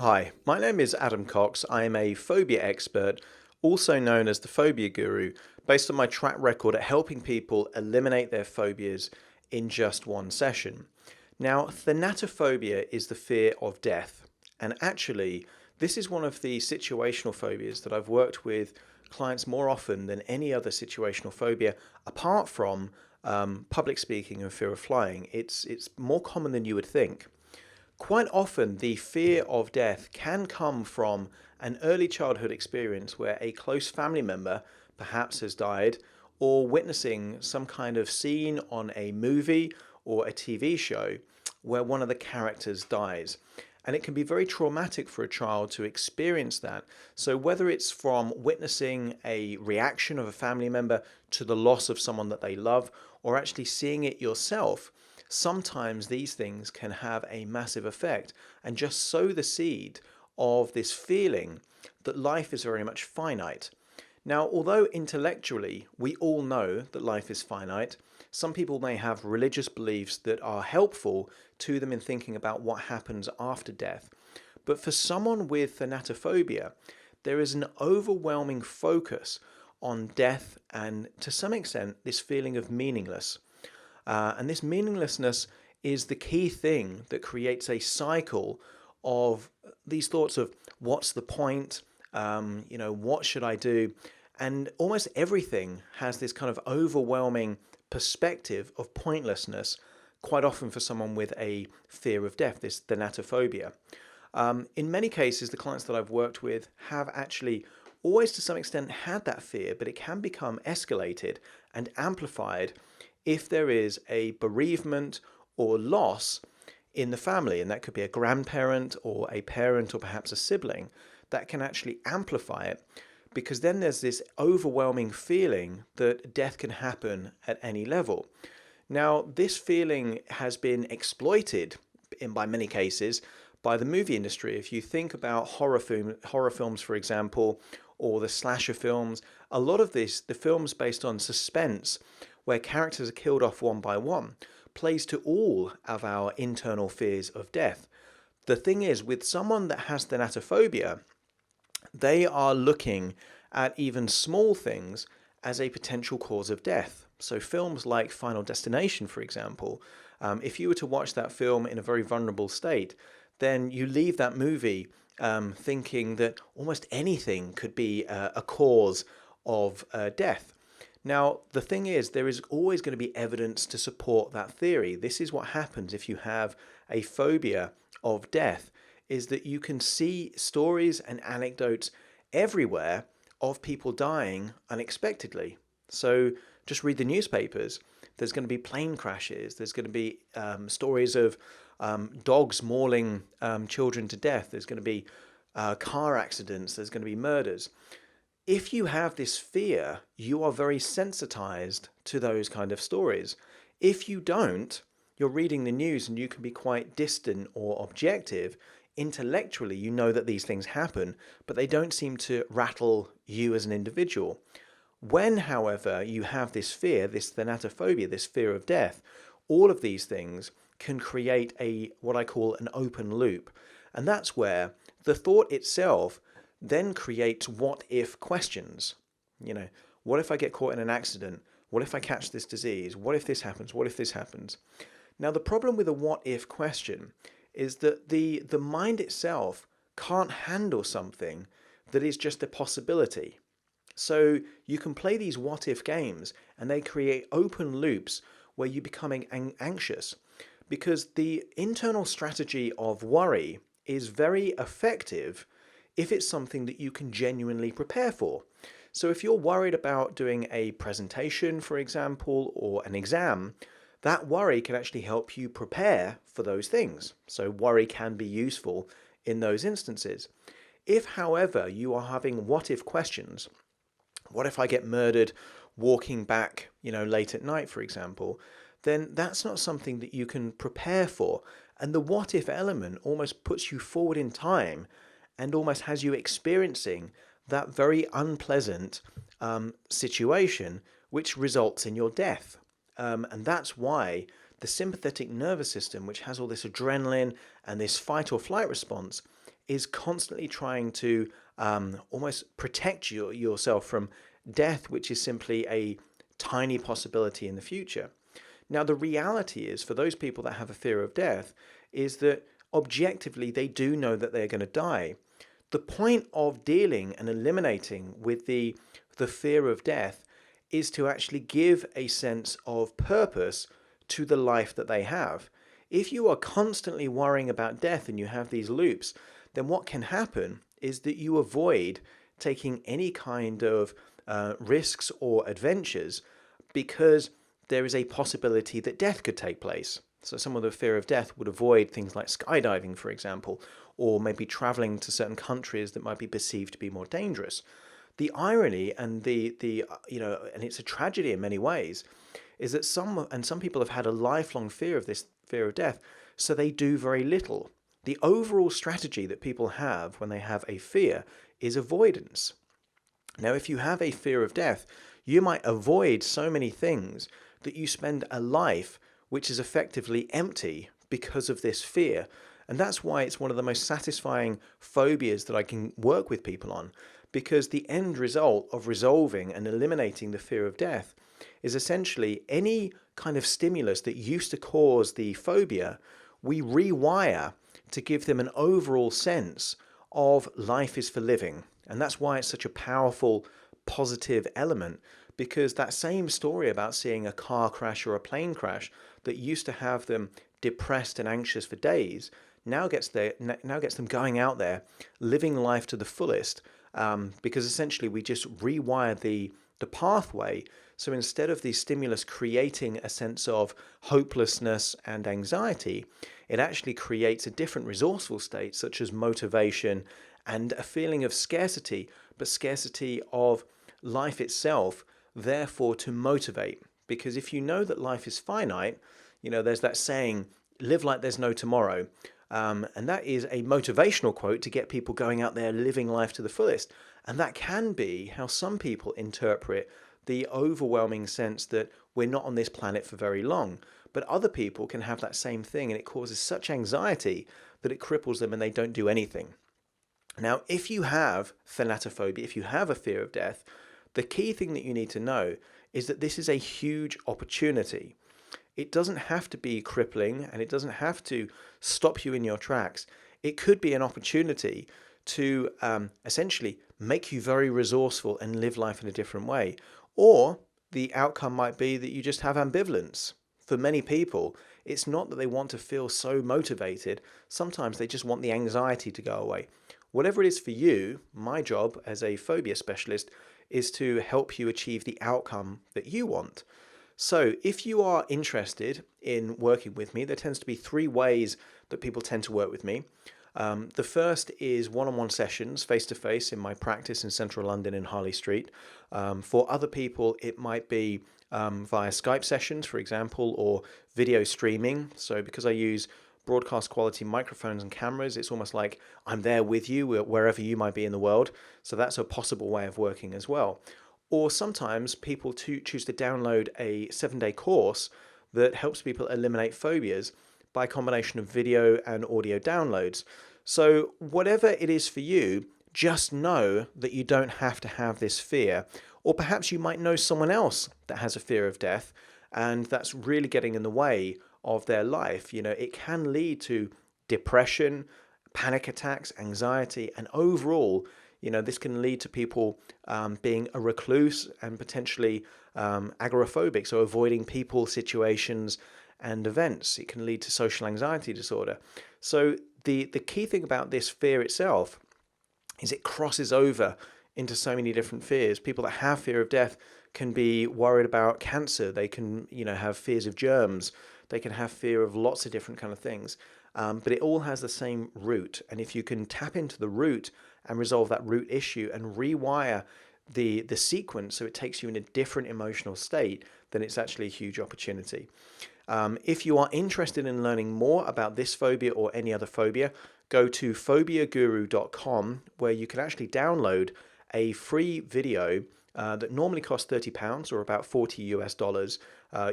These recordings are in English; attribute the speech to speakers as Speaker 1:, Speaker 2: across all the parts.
Speaker 1: Hi, my name is Adam Cox. I am a phobia expert, also known as the Phobia Guru, based on my track record at helping people eliminate their phobias in just one session. Now, thanatophobia is the fear of death, and actually, this is one of the situational phobias that I've worked with clients more often than any other situational phobia, apart from public speaking and fear of flying. It's more common than you would think. Quite often, the fear of death can come from an early childhood experience where a close family member perhaps has died, or witnessing some kind of scene on a movie or a TV show where one of the characters dies. And it can be very traumatic for a child to experience that. So, whether it's from witnessing a reaction of a family member to the loss of someone that they love, or actually seeing it yourself, sometimes these things can have a massive effect and just sow the seed of this feeling that life is very much finite. Now, although intellectually we all know that life is finite, some people may have religious beliefs that are helpful to them in thinking about what happens after death. But for someone with thanatophobia, there is an overwhelming focus on death and, to some extent, this feeling of meaningless. And this meaninglessness is the key thing that creates a cycle of these thoughts of what's the point, what should I do? And almost everything has this kind of overwhelming perspective of pointlessness, quite often for someone with a fear of death, this thanatophobia. In many cases, the clients that I've worked with have actually always to some extent had that fear, but it can become escalated and amplified if there is a bereavement or loss in the family, and that could be a grandparent or a parent or perhaps a sibling, that can actually amplify it, because then there's this overwhelming feeling that death can happen at any level. Now, this feeling has been exploited by many cases by the movie industry. If you think about horror films, for example, or the slasher films, a lot of the films based on suspense, where characters are killed off one by one, plays to all of our internal fears of death. The thing is, with someone that has thanatophobia, they are looking at even small things as a potential cause of death. So films like Final Destination, for example, if you were to watch that film in a very vulnerable state, then you leave that movie thinking that almost anything could be a cause of death. Now, the thing is, there is always going to be evidence to support that theory. This is what happens if you have a phobia of death, is that you can see stories and anecdotes everywhere of people dying unexpectedly. So just read the newspapers. There's going to be plane crashes. There's going to be stories of dogs mauling children to death. There's going to be car accidents. There's going to be murders. If you have this fear, you are very sensitized to those kind of stories. If you don't, you're reading the news and you can be quite distant or objective. Intellectually, you know that these things happen, but they don't seem to rattle you as an individual. When, however, you have this fear, this thanatophobia, this fear of death, all of these things can create what I call an open loop. And that's where the thought itself then creates what if questions. What if I get caught in an accident? What if I catch this disease? What if this happens? What if this happens? Now, the problem with a what if question is that the mind itself can't handle something that is just a possibility. So you can play these what if games and they create open loops where you're becoming anxious, because the internal strategy of worry is very effective if it's something that you can genuinely prepare for. So if you're worried about doing a presentation, for example, or an exam, that worry can actually help you prepare for those things. So worry can be useful in those instances. If, however, you are having what if questions, what if I get murdered walking back, late at night, for example, then that's not something that you can prepare for. And the what if element almost puts you forward in time and almost has you experiencing that very unpleasant situation, which results in your death. And that's why the sympathetic nervous system, which has all this adrenaline and this fight or flight response, is constantly trying to almost protect yourself from death, which is simply a tiny possibility in the future. Now, the reality is, for those people that have a fear of death, is that objectively they do know that they're going to die. The point of dealing and eliminating with the fear of death is to actually give a sense of purpose to the life that they have. If you are constantly worrying about death and you have these loops, then what can happen is that you avoid taking any kind of risks or adventures because there is a possibility that death could take place. So someone with a fear of death would avoid things like skydiving, for example, or maybe traveling to certain countries that might be perceived to be more dangerous. The irony and and it's a tragedy in many ways, is that some people have had a lifelong fear of this fear of death, so they do very little. The overall strategy that people have when they have a fear is avoidance. Now, if you have a fear of death, you might avoid so many things that you spend a life which is effectively empty because of this fear. And that's why it's one of the most satisfying phobias that I can work with people on, because the end result of resolving and eliminating the fear of death is essentially any kind of stimulus that used to cause the phobia, we rewire to give them an overall sense of life is for living. And that's why it's such a powerful, positive element, because that same story about seeing a car crash or a plane crash that used to have them depressed and anxious for days now gets them going out there, living life to the fullest, because essentially we just rewire the pathway. So instead of the stimulus creating a sense of hopelessness and anxiety, it actually creates a different resourceful state, such as motivation and a feeling of scarcity, but scarcity of life itself, therefore to motivate. Because if you know that life is finite, there's that saying, live like there's no tomorrow. And that is a motivational quote to get people going out there living life to the fullest. And that can be how some people interpret the overwhelming sense that we're not on this planet for very long. But other people can have that same thing, and it causes such anxiety that it cripples them and they don't do anything. Now, if you have thanatophobia, if you have a fear of death, the key thing that you need to know is that this is a huge opportunity. It doesn't have to be crippling, and it doesn't have to stop you in your tracks. It could be an opportunity to essentially make you very resourceful and live life in a different way. Or the outcome might be that you just have ambivalence. For many people, it's not that they want to feel so motivated. Sometimes they just want the anxiety to go away. Whatever it is for you, my job as a phobia specialist is to help you achieve the outcome that you want. So if you are interested in working with me, there tends to be 3 ways that people tend to work with me. The first is one-on-one sessions, face-to-face in my practice in central London in Harley Street. For other people, it might be via Skype sessions, for example, or video streaming. So because I use broadcast quality microphones and cameras, it's almost like I'm there with you wherever you might be in the world. So that's a possible way of working as well. Or sometimes people choose to download a 7-day course that helps people eliminate phobias by a combination of video and audio downloads. So whatever it is for you, just know that you don't have to have this fear. Or perhaps you might know someone else that has a fear of death, and that's really getting in the way of their life. It can lead to depression, panic attacks, anxiety, and overall, this can lead to people being a recluse and potentially agoraphobic, so avoiding people, situations, and events. It can lead to social anxiety disorder. So the key thing about this fear itself is it crosses over into so many different fears. People that have fear of death can be worried about cancer. They can, have fears of germs. They can have fear of lots of different kind of things. But it all has the same root. And if you can tap into the root and resolve that root issue and rewire the sequence so it takes you in a different emotional state, then it's actually a huge opportunity. If you are interested in learning more about this phobia or any other phobia, go to phobiaguru.com, where you can actually download a free video that normally costs £30 or about 40 US dollars.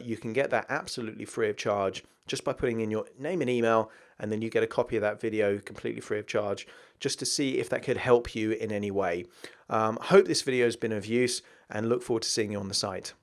Speaker 1: You can get that absolutely free of charge just by putting in your name and email, and then you get a copy of that video completely free of charge, just to see if that could help you in any way. Hope this video has been of use, and look forward to seeing you on the site.